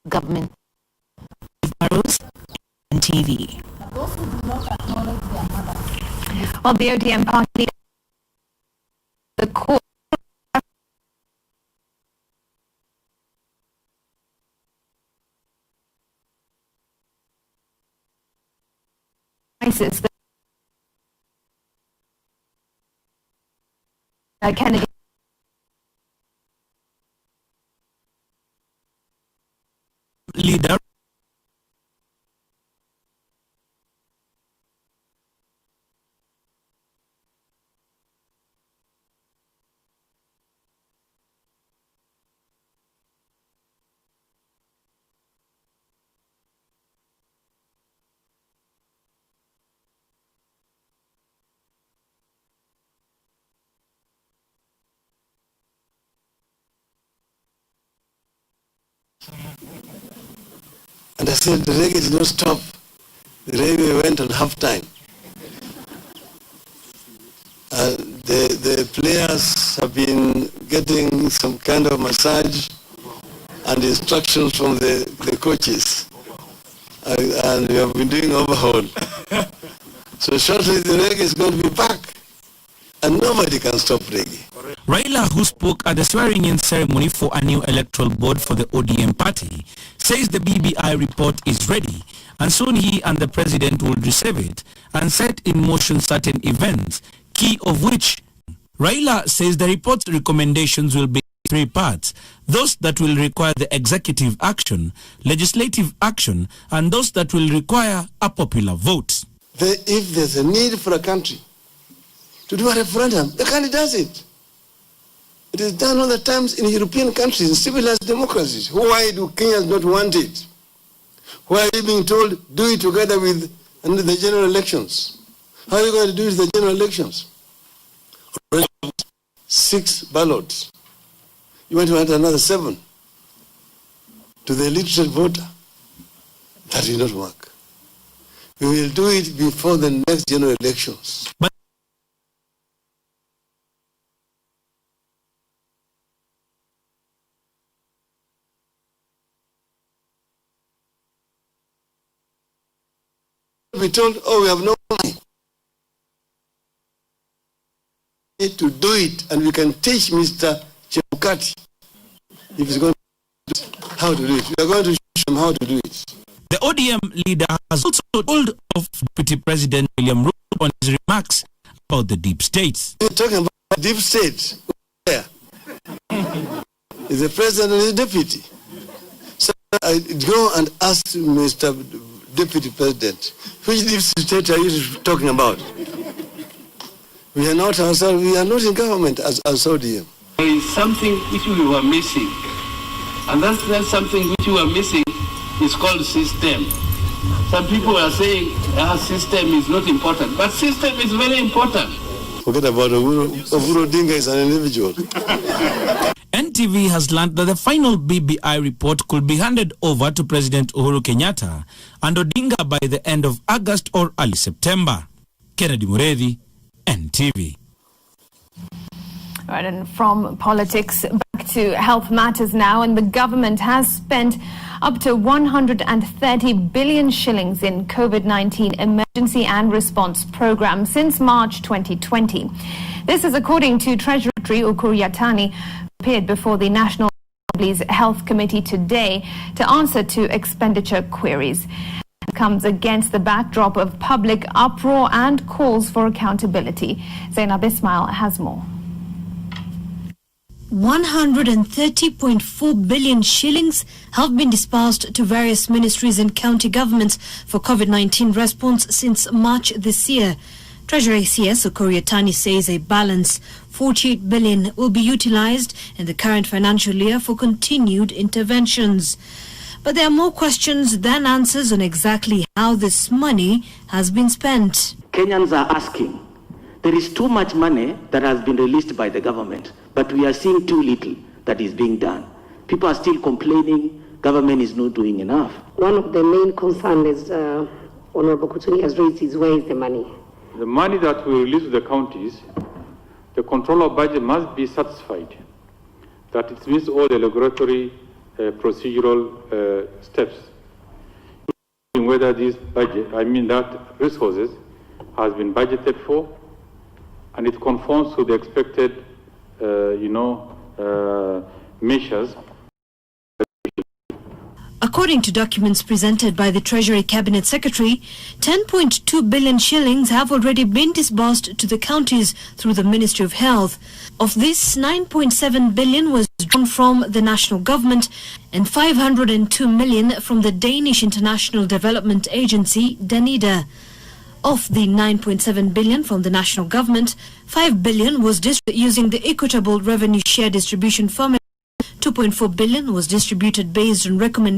government boroughs and TV. Those who do not acknowledge their mothers. Well, the ODM party, the court crisis that Kennedy leader and I said the reggae did not stop. The reggae went on half time. The players have been getting some kind of massage and instructions from the coaches. And we have been doing overhaul. So shortly the reggae is going to be back. And nobody can stop reggae. Raila, who spoke at the swearing-in ceremony for a new electoral board for the ODM party, says the BBI report is ready and soon he and the president will receive it and set in motion certain events, key of which Raila says the report's recommendations will be in 3 parts: those that will require the executive action, legislative action, and those that will require a popular vote. If there's a need for a country to do a referendum, the country does it. It is done all the times in European countries, in civilized democracies. Why do Kenyans not want it? Why are you being told, do it together with the general elections? How are you going to do it with the general elections? 6 ballots. You want to add another 7 to the illiterate voter. That will not work. We will do it before the next general elections. But we told, oh, we have no money to do it, and we can teach Mr. Chebukati if he's going to how to do it. We are going to show him how to do it. the ODM leader has also told of Deputy President William Ruto on his remarks about the deep states. You're talking about deep state. Where? Is the president and his deputy. So I go and ask Mr. Deputy President, which deep state are you talking about? We are not ourselves, we are not in government as ODM. There is something which we were missing, and that's something which we were missing is called system. Some people are saying our system is not important, but system is very important. Forget about Oburu Odinga is an individual. NTV has learned that the final BBI report could be handed over to President Uhuru Kenyatta and Odinga by the end of August or early September. Kennedy Muredi, NTV. Right, and from politics back to health matters now, and the government has spent up to 130 billion shillings in COVID-19 emergency and response program since March 2020. This is according to Treasury Secretary Ukur Yatani, who appeared before the National Assembly's Health Committee today to answer to expenditure queries. It comes against the backdrop of public uproar and calls for accountability. Zainab Ismail has more. 130.4 billion shillings have been disbursed to various ministries and county governments for COVID-19 response since March this year. Treasury CS Ukur Yatani says a balance 48 billion will be utilized in the current financial year for continued interventions. But there are more questions than answers on exactly how this money has been spent. Kenyans are asking. There is too much money that has been released by the government, but we are seeing too little that is being done. People are still complaining government is not doing enough. One of the main concerns is Honorable Kutuni has raised is where is the money? The money that we release to the counties, the controller budget must be satisfied that it meets all the regulatory procedural steps. Whether this budget, that resources has been budgeted for, and it conforms to the expected, measures. According to documents presented by the Treasury Cabinet Secretary, 10.2 billion shillings have already been disbursed to the counties through the Ministry of Health. Of this, 9.7 billion was drawn from the national government and 502 million from the Danish International Development Agency, DANIDA. Of the 9.7 billion from the national government, 5 billion was distributed using the equitable revenue share distribution formula. 2.4 billion was distributed based on recommendations